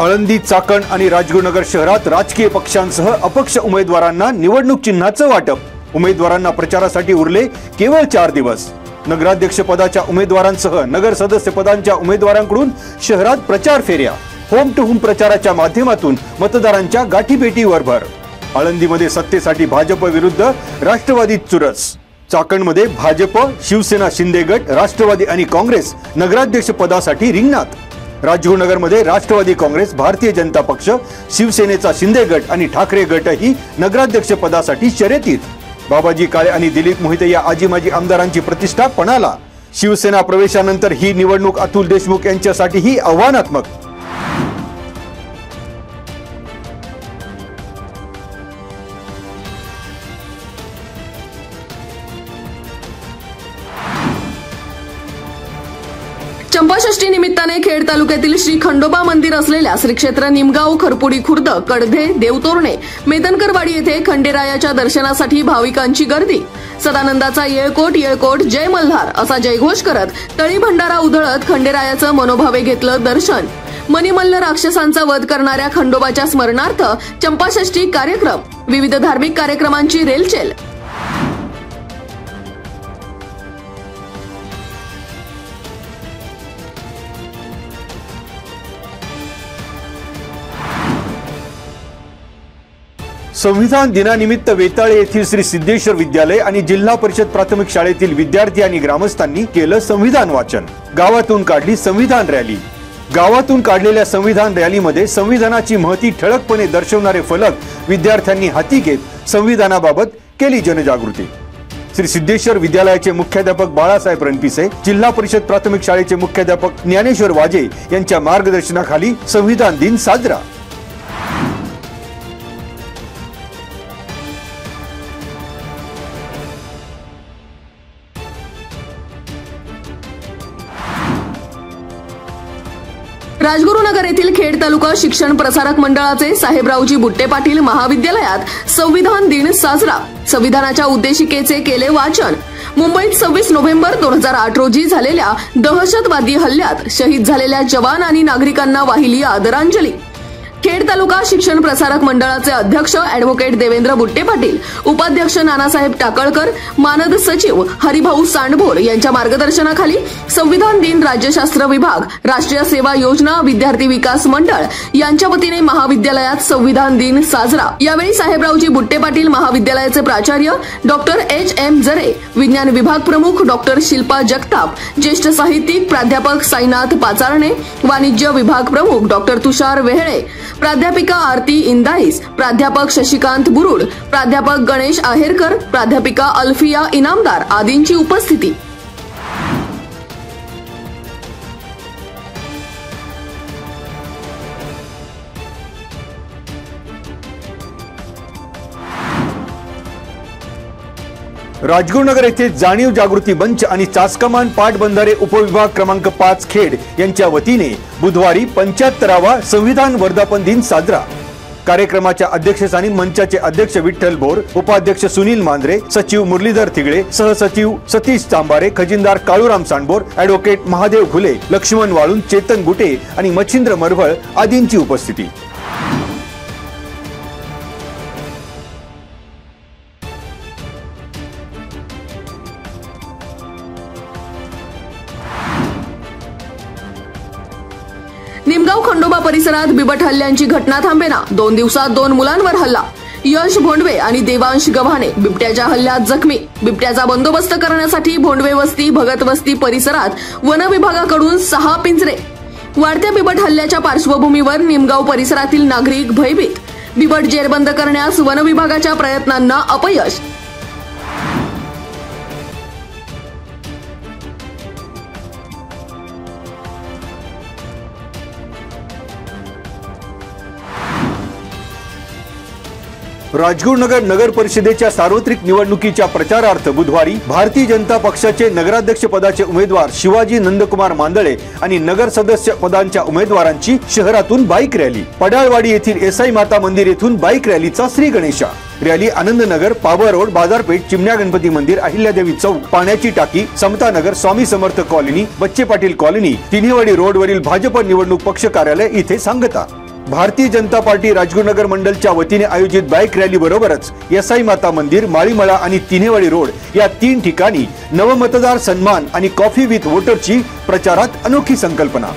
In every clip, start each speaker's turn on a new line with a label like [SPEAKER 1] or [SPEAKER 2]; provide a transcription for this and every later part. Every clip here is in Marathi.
[SPEAKER 1] आळंदी, चाकण आणि राजगुरुनगर शहरात राजकीय पक्षांसह अपक्ष उमेदवारांना निवडणूक चिन्हाचं वाटप. उमेदवारांना प्रचारासाठी उरले केवळ 4 दिवस. नगराध्यक्ष पदाच्या उमेदवारांसह नगर सदस्य पदांच्या उमेदवारांकडून शहरात प्रचार फेऱ्या. होम टू होम प्रचाराच्या माध्यमातून मतदारांच्या गाठीभेटीवर भर. आळंदीमध्ये सत्तेसाठी भाजप विरुद्ध राष्ट्रवादी चुरस. चाकणमध्ये भाजप, शिवसेना, शिंदे गट, राष्ट्रवादी आणि काँग्रेस नगराध्यक्ष पदासाठी रिंगणात. राजगुरुनगरमध्ये राष्ट्रवादी काँग्रेस, भारतीय जनता पक्ष, शिवसेनेचा शिंदे गट आणि ठाकरे गटही नगराध्यक्ष पदासाठी शर्यतीत. बाबाजी काळे आणि दिलीप मोहिते या आजी माजी आमदारांची प्रतिष्ठा पणाला. शिवसेना प्रवेशानंतर ही निवडणूक अतुल देशमुख यांच्यासाठीही आव्हानात्मक.
[SPEAKER 2] चंपाषष्ठी निमित्ताने खेड तालुक्यातील श्री खंडोबा मंदिर असलेल्या श्री क्षेत्र निमगाव, खरपुडी खुर्द, कडधे, देवतोरणे, मेदनकरवाडी येथे खंडेरायाच्या दर्शनासाठी भाविकांची गर्दी. सदानंदाचा येळकोट येळकोट जय मल्हार असा जयघोष करत तळी भंडारा उधळत खंडेरायाचं मनोभावे घेतलं दर्शन. मणिमल्ल राक्षसांचा वध करणाऱ्या खंडोबाच्या स्मरणार्थ चंपाषष्ठी कार्यक्रम, विविध धार्मिक कार्यक्रमांची रेलचेल.
[SPEAKER 1] संविधान दिनानिमित्त वेताळे येथील श्री सिद्धेश्वर विद्यालय आणि जिल्हा परिषद प्राथमिक शाळेतील विद्यार्थी आणि ग्रामस्थांनी केलं संविधान वाचन. गावातून काढली संविधान रॅली. गावातून काढलेल्या संविधान रॅलीमध्ये संविधानाची महती ठळकपणे दर्शवणारे फलक विद्यार्थ्यांनी हाती घेत संविधानाबाबत केली जनजागृती. श्री सिद्धेश्वर विद्यालयाचे मुख्याध्यापक बाळासाहेब रणपिसे, जिल्हा परिषद प्राथमिक शाळेचे मुख्याध्यापक ज्ञानेश्वर वाजे यांच्या मार्गदर्शनाखाली संविधान दिन साजरा.
[SPEAKER 2] राजगुरुनगर येथील खेड तालुका शिक्षण प्रसारक मंडळाचे साहेबरावजी बुट्टे पाटील महाविद्यालयात संविधान दिन साजरा. संविधानाच्या उद्देशिकेचे केले वाचन. मुंबईत 26 नोव्हेंबर 2008 रोजी झालेल्या दहशतवादी हल्ल्यात शहीद झालेल्या जवान आणि नागरिकांना वाहिली आदरांजली. खेड तालुका शिक्षण प्रसारक मंडळाचे अध्यक्ष ॲडव्होकेट देवेंद्र बुट्टे पाटील, उपाध्यक्ष नानासाहेब टाकळकर, मानद सचिव हरिभाऊ सांडभोर यांच्या मार्गदर्शनाखाली संविधान दिन राज्यशास्त्र विभाग, राष्ट्रीय सेवा योजना, विद्यार्थी विकास मंडळ यांच्या वतीने महाविद्यालयात संविधान दिन साजरा. यावेळी साहेबरावजी बुट्टे पाटील महाविद्यालयाचे प्राचार्य डॉक्टर H.M. जरे, विज्ञान विभाग प्रमुख डॉक्टर शिल्पा जगताप, ज्येष्ठ साहित्यिक प्राध्यापक साईनाथ पाचारणे, वाणिज्य विभाग प्रमुख डॉक्टर तुषार वेहळे, प्राध्यापिका आरती इंदाईस, प्राध्यापक शशिकांत बुरुड, प्राध्यापक गणेश आहेरकर, प्राध्यापिका अल्फिया इनामदार आदींची उपस्थिती.
[SPEAKER 1] राजगुरुनगर येथे जाणीव जागृती मंच आणि चासकमान पाटबंधारे उपविभाग क्रमांक 5 खेड यांच्या वतीने बुधवारी 75वा संविधान वर्धापन दिन साजरा. कार्यक्रमाच्या अध्यक्षस्थानी मंचाचे अध्यक्ष विठ्ठल भोर, उपाध्यक्ष सुनील मांद्रे, सचिव मुरलीधर तिगळे, सहसचिव सतीश चांबारे, खजिनदार काळूराम सांडभोर, ॲडव्होकेट महादेव घुले, लक्ष्मण वाळून, चेतन गुटे आणि मच्छिंद्र मरवळ आदींची उपस्थिती.
[SPEAKER 2] निमगाव खंडोबा परिसरात बिबट हल्ल्यांची घटना थांबेना. 2 दिवसात 2 मुलांवर हल्ला. यश भोंडवे आणि देवांश गव्हाणे बिबट्याच्या हल्ल्यात जखमी. बिबट्याचा बंदोबस्त करण्यासाठी भोंडवे वस्ती, भगत वस्ती परिसरात वन विभागाकडून 6 पिंजरे. वाढत्या बिबट हल्ल्याच्या पार्श्वभूमीवर निमगाव परिसरातील नागरिक भयभीत. बिबट जेरबंद करण्यास वन विभागाच्या प्रयत्नांना अपयश.
[SPEAKER 1] राजगुरुनगर नगर परिषदेच्या सार्वत्रिक निवडणुकीच्या प्रचारार्थ बुधवारी भारतीय जनता पक्षाचे नगराध्यक्ष पदाचे उमेदवार शिवाजी नंदकुमार मांदळे आणि नगर सदस्य पदांच्या उमेदवारांची शहरातून बाईक रॅली. पडाळवाडी येथील एसआई माता मंदिर येथून बाईक रॅलीचा श्री गणेशा. रॅली आनंदनगर, पाभर रोड, बाजारपेठ, चिमण्या गणपती मंदिर, अहिल्यादेवी चौक, पाण्याची टाकी, समतानगर, स्वामी समर्थ कॉलनी, बच्चे पाटील कॉलनी, तिन्हेवाडी रोडवरील भाजप निवडणूक पक्ष कार्यालय इथे सांगता. भारतीय जनता पार्टी राजगुरुनगर मंडलच्या वतीने आयोजित बाईक रॅली बरोबरच येसाई माता मंदिर, माळीमळा आणि तिनेवाडी रोड या 3 ठिकाणी नवमतदार सन्मान आणि कॉफी विथ वोटरची प्रचारात अनोखी संकल्पना।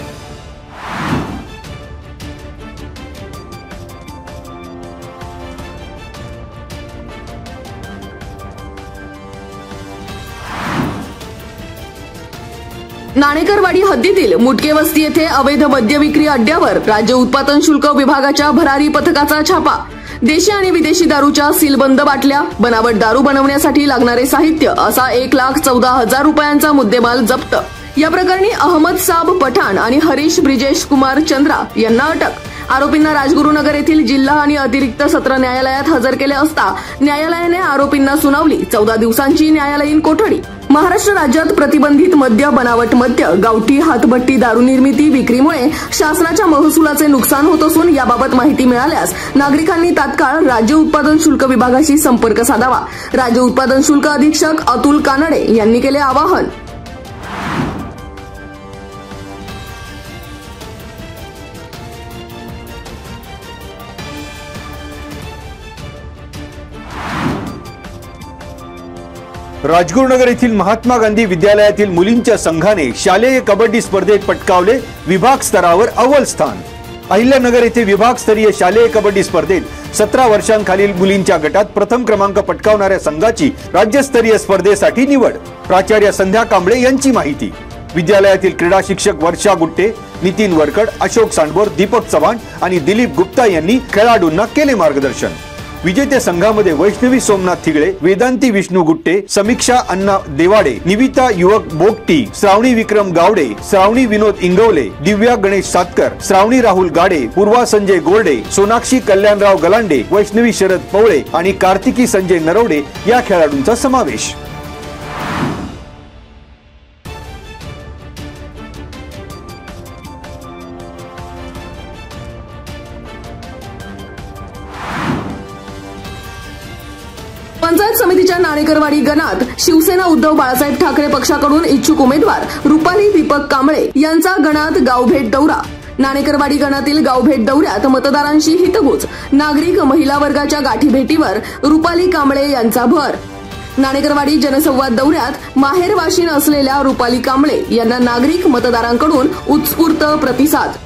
[SPEAKER 2] नाणेकरवाडी हद्दीतील मुटके वस्ती येथे अवैध मद्य विक्री अड्ड्यावर राज्य उत्पादन शुल्क विभागाच्या भरारी पथकाचा छापा। देशी आणि विदेशी दारूच्या सीलबंद बाटल्या, बनावट दारू बनवण्यासाठी लागणारे साहित्य असा 1,14,000 रुपयांचा मुद्देमाल जप्त। या प्रकरणी अहमद साब पठाण आणि हरीश ब्रिजेश कुमार चंद्रा यांना अटक। आरोपींना राजगुरुनगर येथील जिल्हा आणि अतिरिक्त सत्र न्यायालयात हजर केले असता न्यायालयाने आरोपींना सुनावली 14 दिवसांची न्यायालयीन कोठडी। महाराष्ट्र राज्यात प्रतिबंधित मद्य, बनावट मद्य, गावठी हातभट्टी दारू निर्मिती विक्रीमुळे शासनाच्या महसुलाचे नुकसान होत असून याबाबत माहिती मिळाल्यास नागरिकांनी तात्काळ राज्य उत्पादन शुल्क विभागाशी संपर्क साधावा। राज्य उत्पादन शुल्क अधीक्षक अतुल कानडे यांनी केले आवाहन।
[SPEAKER 1] राजगुरुनगर येथील महात्मा गांधी विद्यालयातील मुलींच्या संघाने शालेय कबड्डी स्पर्धेत पटकावले विभाग स्तरावर अव्वल स्थान। अहिल्यानगर येथे विभागस्तरीय शालेय कबड्डी स्पर्धेत 17 वर्षांखालील मुलींच्या गटात प्रथम क्रमांक पटकावणाऱ्या संघाची राज्यस्तरीय स्पर्धेसाठी निवड। प्राचार्य संध्या कांबळे यांची माहिती। विद्यालयातील क्रीडा शिक्षक वर्षा गुट्टे, नितीन वरकड, अशोक सांडबोर, दीपक चव्हाण आणि दिलीप गुप्ता यांनी खेळाडूंना केले मार्गदर्शन। विजेते संघामध्ये वैष्णवी सोमनाथ थिगळे, वेदांती विष्णू गुट्टे, समीक्षा अण्णा देवाडे, निविता युवक बोगटी, श्रावणी विक्रम गावडे, श्रावणी विनोद इंगवले, दिव्या गणेश सातकर, श्रावणी राहुल गाडे, पूर्वा संजय गोरडे, सोनाक्षी कल्याणराव गलांडे, वैष्णवी शरद पवळे आणि कार्तिकी संजय नरवडे या खेळाडूंचा समावेश।
[SPEAKER 2] पंचायत समितीच्या नाणेकरवाडी गणात शिवसेना उद्धव बाळासाहेब ठाकरे पक्षाकडून इच्छुक उमेदवार रुपाली दीपक कांबळे यांचा गणात गावभेट दौरा। नाणेकरवाडी गणातील गावभेट दौऱ्यात मतदारांशी हितगुज, नागरिक महिला वर्गाच्या गाठीभेटीवर रुपाली कांबळे यांचा भर। नाणेकरवाडी जनसंवाद दौऱ्यात माहेरवाशीण असलेल्या रुपाली कांबळे यांना नागरिक मतदारांकडून उत्स्फूर्त प्रतिसाद।